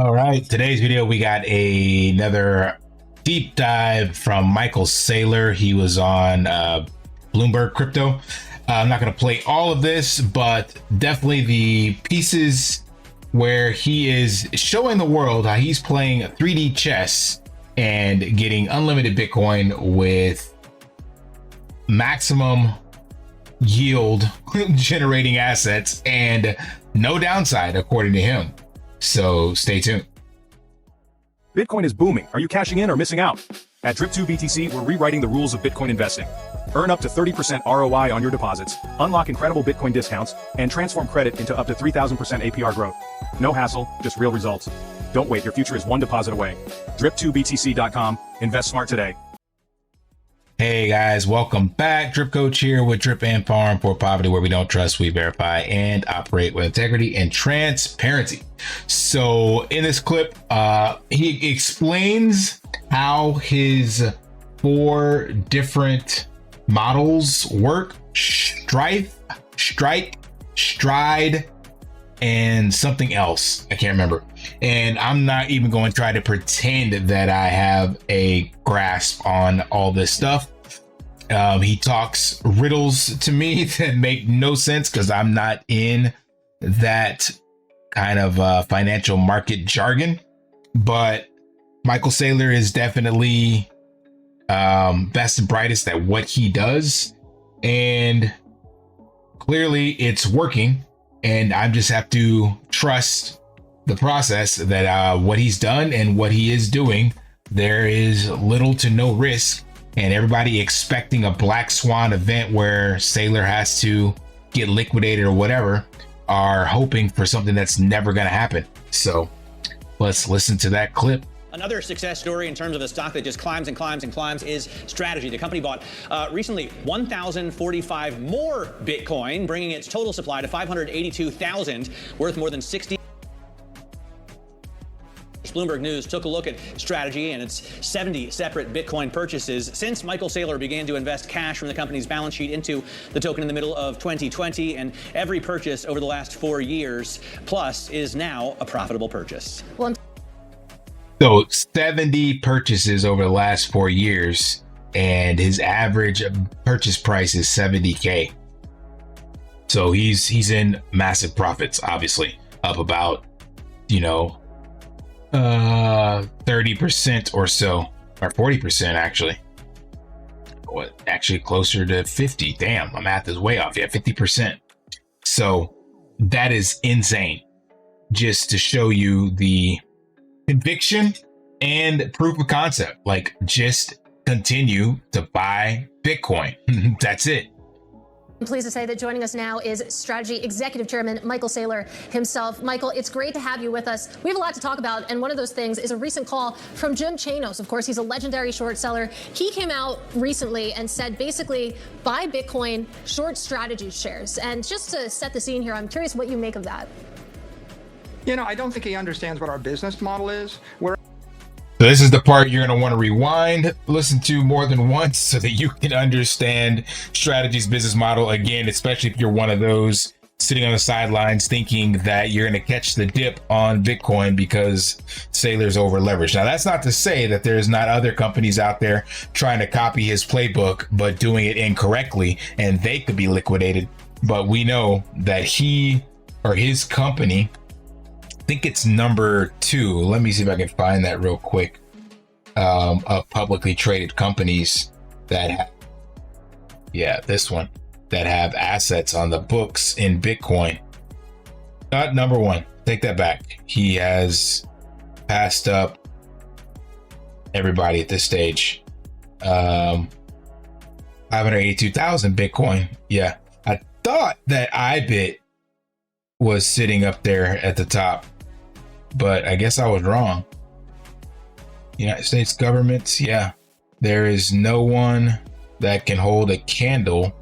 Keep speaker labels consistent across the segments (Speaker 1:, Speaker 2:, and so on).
Speaker 1: All right, today's video, we got another deep dive from Michael Saylor. He was on Bloomberg Crypto. I'm not going to play all of this, but definitely the pieces where he is showing the world how he's playing 3D chess and getting unlimited Bitcoin with maximum yield generating assets and no downside, according to him. So stay tuned.
Speaker 2: Bitcoin is booming. Are you cashing in or missing out? At Drip2 BTC, we're rewriting the rules of Bitcoin investing. Earn up to 30% ROI on your deposits, unlock incredible Bitcoin discounts, and transform credit into up to 3,000% APR growth. No hassle, just real results. Don't wait, your future is one deposit away. Drip2BTC.com. Invest smart today.
Speaker 1: Hey guys, welcome back. Drip Coach here with Drip and Farm for Poverty, where we don't trust, we verify, and operate with integrity and transparency. So in this clip, he explains how his 4 different models work: Strife, Strike, Stride, and something else. I can't remember. And I'm not even going to try to pretend that I have a grasp on all this stuff. He talks riddles to me that make no sense because I'm not in that kind of financial market jargon. But Michael Saylor is definitely best and brightest at what he does. And clearly it's working. And I just have to trust the process that what he's done and what he is doing, there is little to no risk. And everybody expecting a black swan event where Saylor has to get liquidated or whatever are hoping for something that's never going to happen. So let's listen to that clip.
Speaker 3: Another success story in terms of a stock that just climbs and climbs and climbs is STRD. The company bought recently 1,045 more Bitcoin, bringing its total supply to 582,000, worth more than 60. Bloomberg News took a look at STRD and its 70 separate Bitcoin purchases since Michael Saylor began to invest cash from the company's balance sheet into the token in the middle of 2020, and every purchase over the last 4 years plus is now a profitable purchase.
Speaker 1: So 70 purchases over the last 4 years, and his average purchase price is 70K. So he's in massive profits, obviously, up about, 30% or so, or 40% actually. What, actually closer to 50. Damn, my math is way off. Yeah, 50%. So that is insane. Just to show you the conviction and proof of concept. Like, just continue to buy Bitcoin. That's it.
Speaker 4: I'm pleased to say that joining us now is STRD Executive Chairman Michael Saylor himself. Michael, it's great to have you with us. We have a lot to talk about, and one of those things is a recent call from Jim Chanos. Of course, he's a legendary short seller. He came out recently and said, basically, buy Bitcoin, short strategy shares. And just to set the scene here, I'm curious what you make of that.
Speaker 5: I don't think he understands what our business model is.
Speaker 1: So this is the part you're going to want to rewind, listen to more than once so that you can understand Strategy's business model again, especially if you're one of those sitting on the sidelines thinking that you're going to catch the dip on Bitcoin because Saylor's over leveraged. Now, that's not to say that there's not other companies out there trying to copy his playbook, but doing it incorrectly, and they could be liquidated. But we know that he or his company, I think it's number 2. Let me see if I can find that real quick. Of publicly traded companies that have, this one, that have assets on the books in Bitcoin. Not number 1. Take that back. He has passed up everybody at this stage. 582,000 Bitcoin. Yeah, I thought that IBIT was sitting up there at the top, but I guess I was wrong. United States governments, yeah, there is no one that can hold a candle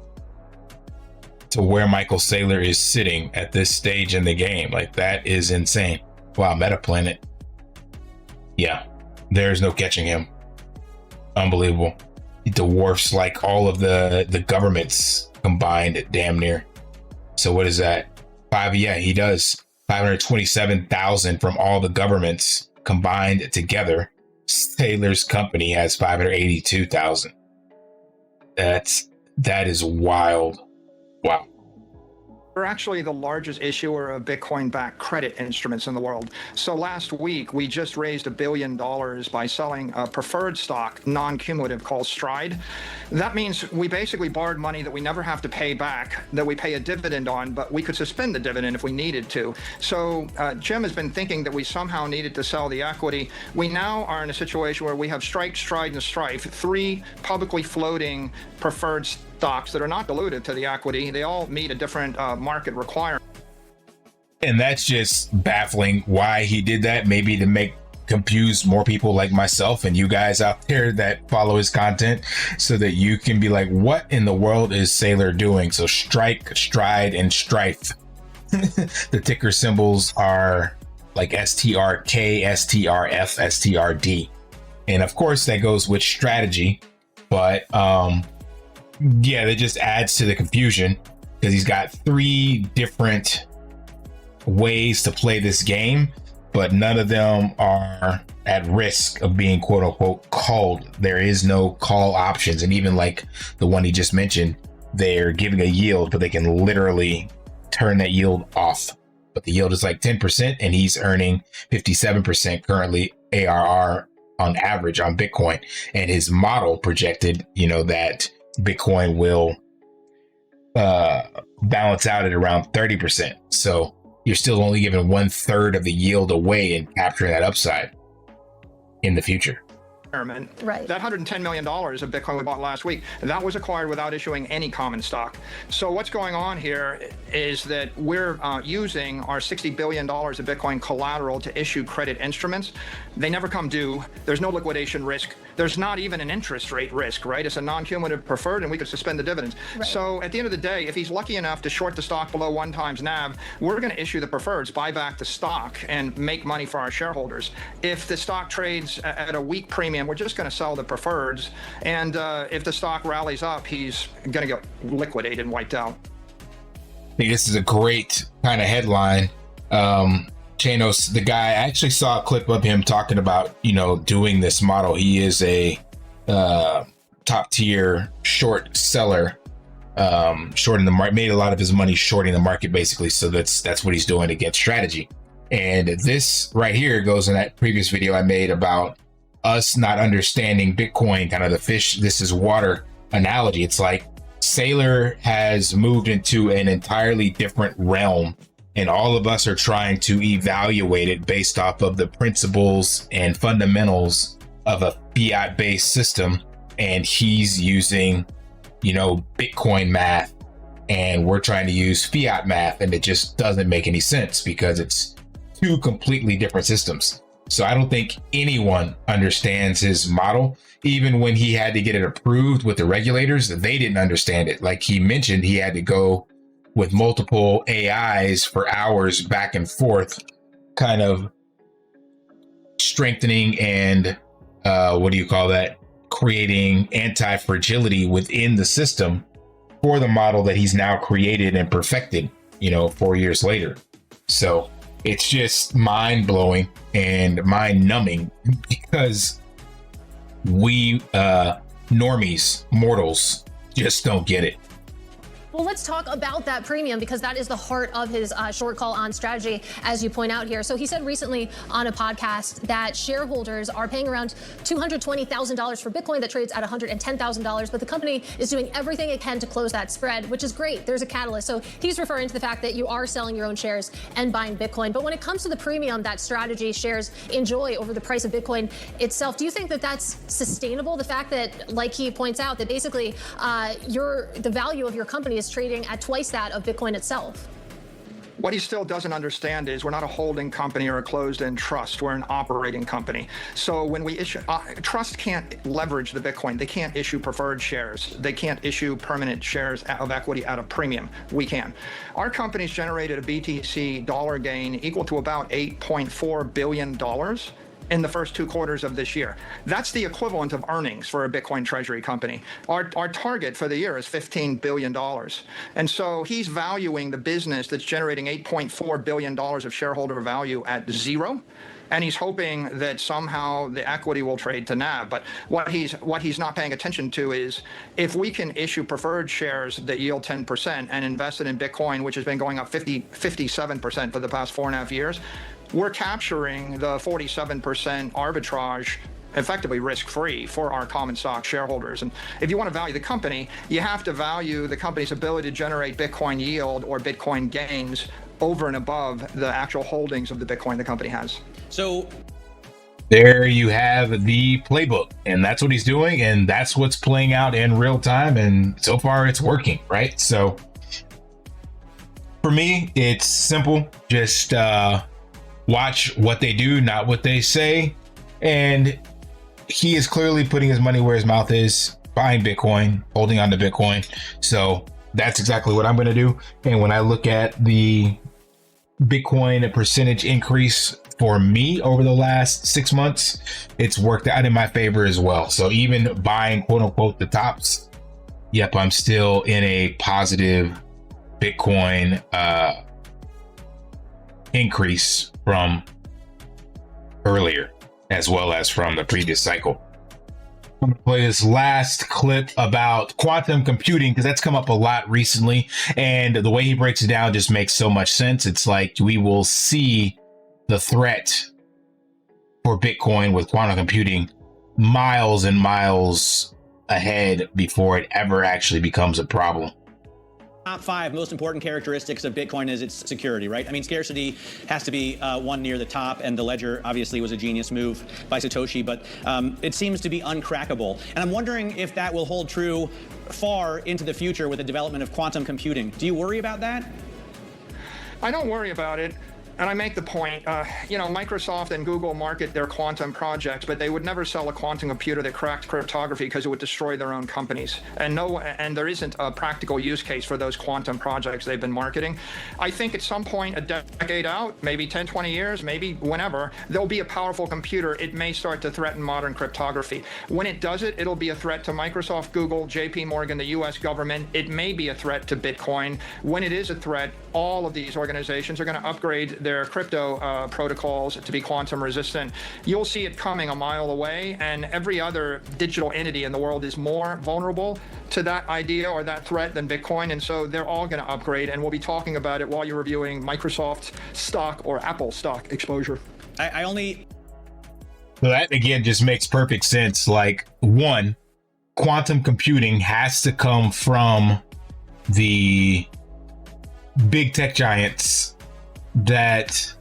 Speaker 1: to where Michael Saylor is sitting at this stage in the game. Like, that is insane. Wow, Metaplanet, yeah, there's no catching him. Unbelievable. He dwarfs like all of the governments combined, damn near. So what is that? 5, yeah, he does. 527,000 from all the governments combined together. Saylor's company has 582,000. That is wild. Wow.
Speaker 5: We're actually the largest issuer of Bitcoin-backed credit instruments in the world. So last week, we just raised $1 billion by selling a preferred stock, non-cumulative, called STRD. That means we basically borrowed money that we never have to pay back, that we pay a dividend on, but we could suspend the dividend if we needed to. So Jim has been thinking that we somehow needed to sell the equity. We now are in a situation where we have STRK, STRD, and STRF, 3 publicly floating preferred stocks that are not diluted to the equity. They all meet a different market requirement.
Speaker 1: And that's just baffling why he did that. Maybe to confuse more people like myself and you guys out there that follow his content, so that you can be like, what in the world is Saylor doing? So STRK, STRD, and STRF. The ticker symbols are like STRK, STRF, STRD. And of course that goes with strategy, but yeah, that just adds to the confusion, because he's got 3 different ways to play this game, but none of them are at risk of being quote unquote called. There is no call options. And even like the one he just mentioned, they're giving a yield, but they can literally turn that yield off. But the yield is like 10%, and he's earning 57% currently ARR on average on Bitcoin. And his model projected, that Bitcoin will balance out at around 30%. So you're still only giving 1/3 of the yield away and capturing that upside in the future.
Speaker 5: Right. That $110 million of Bitcoin we bought last week, that was acquired without issuing any common stock. So what's going on here is that we're using our $60 billion of Bitcoin collateral to issue credit instruments. They never come due. There's no liquidation risk. There's not even an interest rate risk, right? It's a non-cumulative preferred, and we could suspend the dividends. Right. So at the end of the day, if he's lucky enough to short the stock below 1x NAV, we're going to issue the preferreds, buy back the stock, and make money for our shareholders. If the stock trades at a weak premium, we're just going to sell the preferreds. And if the stock rallies up, he's going to get liquidated and wiped out.
Speaker 1: I think this is a great kind of headline. Chanos, the guy, I actually saw a clip of him talking about, doing this model. He is a top tier short seller, shorting the market, made a lot of his money shorting the market, basically. So that's what he's doing against strategy. And this right here goes in that previous video I made about us not understanding Bitcoin, kind of the fish, this is water analogy. It's like Saylor has moved into an entirely different realm, and all of us are trying to evaluate it based off of the principles and fundamentals of a fiat-based system. And he's using, Bitcoin math, and we're trying to use fiat math, and it just doesn't make any sense because it's 2 completely different systems. So I don't think anyone understands his model. Even when he had to get it approved with the regulators, they didn't understand it. Like he mentioned, he had to go with multiple AIs for hours back and forth, kind of strengthening and creating anti-fragility within the system for the model that he's now created and perfected, 4 years later. So it's just mind-blowing and mind-numbing, because we normies, mortals, just don't get it.
Speaker 4: Well, let's talk about that premium, because that is the heart of his short call on strategy, as you point out here. So he said recently on a podcast that shareholders are paying around $220,000 for Bitcoin that trades at $110,000, but the company is doing everything it can to close that spread, which is great. There's a catalyst. So he's referring to the fact that you are selling your own shares and buying Bitcoin. But when it comes to the premium that strategy shares enjoy over the price of Bitcoin itself, do you think that that's sustainable? The fact that, like he points out, that basically the value of your company is trading at twice that of Bitcoin itself.
Speaker 5: What he still doesn't understand is we're not a holding company or a closed-end trust. We're an operating company. So when we issue, trust can't leverage the Bitcoin. They can't issue preferred shares. They can't issue permanent shares of equity at a premium. We can. Our company's generated a BTC dollar gain equal to about $8.4 billion. in the first 2 quarters of this year. That's the equivalent of earnings for a Bitcoin treasury company. Our target for the year is $15 billion. And so he's valuing the business that's generating $8.4 billion of shareholder value at zero. And he's hoping that somehow the equity will trade to NAV. But what he's not paying attention to is if we can issue preferred shares that yield 10% and invest it in Bitcoin, which has been going up 57% for the past 4.5 years, we're capturing the 47% arbitrage effectively risk-free for our common stock shareholders. And if you want to value the company, you have to value the company's ability to generate Bitcoin yield or Bitcoin gains over and above the actual holdings of the Bitcoin the company has.
Speaker 3: So
Speaker 1: there you have the playbook, and that's what he's doing, and that's what's playing out in real time, and so far it's working, right? So for me, it's simple. Just watch what they do, not what they say. And he is clearly putting his money where his mouth is, buying Bitcoin, holding on to Bitcoin. So that's exactly what I'm going to do. And when I look at the Bitcoin percentage increase for me over the last 6 months, it's worked out in my favor as well. So even buying quote unquote the tops, yep, I'm still in a positive Bitcoin increase from earlier as well as from the previous cycle. I'm going to play this last clip about quantum computing because that's come up a lot recently, and the way he breaks it down just makes so much sense. It's like we will see the threat for Bitcoin with quantum computing miles and miles ahead before it ever actually becomes a problem.
Speaker 3: Top 5 most important characteristics of Bitcoin is its security, right? I mean, scarcity has to be one near the top, and the ledger obviously was a genius move by Satoshi, but it seems to be uncrackable. And I'm wondering if that will hold true far into the future with the development of quantum computing. Do you worry about that?
Speaker 5: I don't worry about it. And I make the point, Microsoft and Google market their quantum projects, but they would never sell a quantum computer that cracked cryptography because it would destroy their own companies. And there isn't a practical use case for those quantum projects they've been marketing. I think at some point, a decade out, maybe 10, 20 years, maybe whenever, there'll be a powerful computer. It may start to threaten modern cryptography. When it does it, it'll be a threat to Microsoft, Google, JP Morgan, the US government. It may be a threat to Bitcoin. When it is a threat, all of these organizations are going to upgrade their crypto protocols to be quantum resistant. You'll see it coming a mile away, and every other digital entity in the world is more vulnerable to that idea or that threat than Bitcoin, and so they're all going to upgrade, and we'll be talking about it while you're reviewing Microsoft stock or Apple stock exposure.
Speaker 1: So that again just makes perfect sense. Like, one, quantum computing has to come from the big tech giants that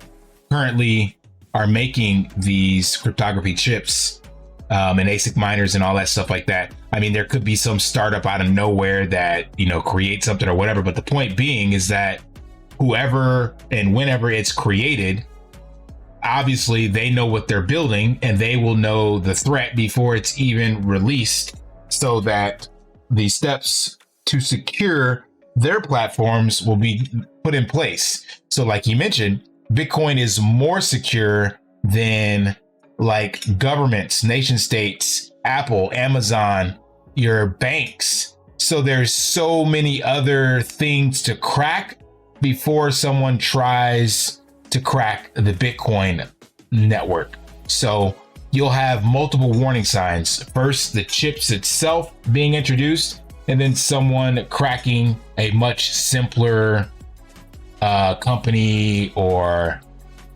Speaker 1: currently are making these cryptography chips and ASIC miners and all that stuff like that. I mean, there could be some startup out of nowhere that, creates something or whatever. But the point being is that whoever and whenever it's created, obviously they know what they're building and they will know the threat before it's even released, so that the steps to secure their platforms will be put in place. So like you mentioned, Bitcoin is more secure than like governments, nation states, Apple, Amazon, your banks. So there's so many other things to crack before someone tries to crack the Bitcoin network. So you'll have multiple warning signs. First, the chips itself being introduced, and then someone cracking a much simpler company or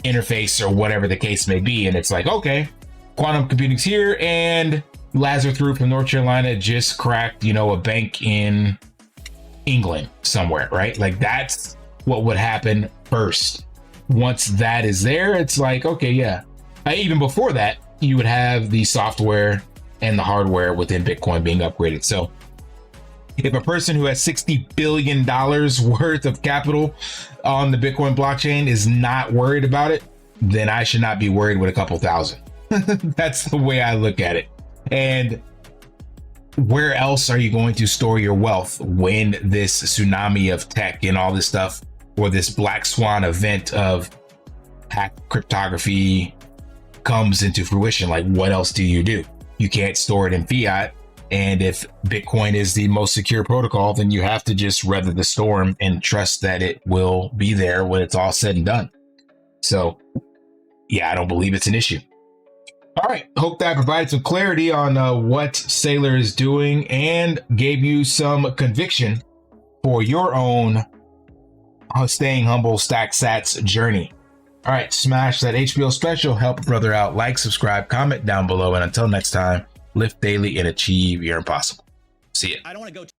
Speaker 1: interface or whatever the case may be. And it's like, okay, quantum computing's here, and Lazar through from North Carolina just cracked, a bank in England somewhere, right? Like, that's what would happen first. Once that is there, it's like, okay, yeah. Even before that, you would have the software and the hardware within Bitcoin being upgraded. So if a person who has $60 billion worth of capital on the Bitcoin blockchain is not worried about it, then I should not be worried with a couple thousand. That's the way I look at it. And where else are you going to store your wealth when this tsunami of tech and all this stuff, or this black swan event of hack cryptography, comes into fruition. Like, what else do? You can't store it in fiat. And if Bitcoin is the most secure protocol, then you have to just weather the storm and trust that it will be there when it's all said and done. So yeah, I don't believe it's an issue. All right, hope that provided some clarity on what Saylor is doing and gave you some conviction for your own staying humble stack sats journey. All right, smash that HBO special, help a brother out, like, subscribe, comment down below, and until next time, lift daily and achieve your impossible. See ya.
Speaker 3: I don't want to go